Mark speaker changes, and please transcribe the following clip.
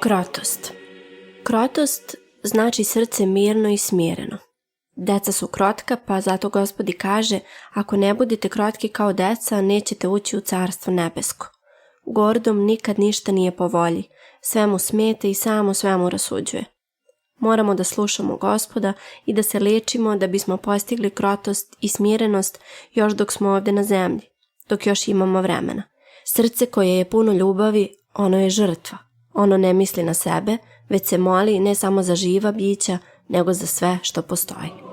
Speaker 1: Krotost. Krotost znači srce mirno i smireno. Deca su krotka, pa zato Gospod i kaže: ako ne budete krotki kao deca, nećete ući u carstvo nebesko. Gordom nikad ništa nije po volji, sve mu smete i samo sve mu rasuđuje. Moramo da slušamo Gospoda i da se lečimo da bismo postigli krotost i smirenost još dok smo ovdje na zemlji, dok još imamo vremena. Srce koje je puno ljubavi, ono je žrtva. Ono ne misli na sebe, već se moli ne samo za živa bića, nego za sve što postoji.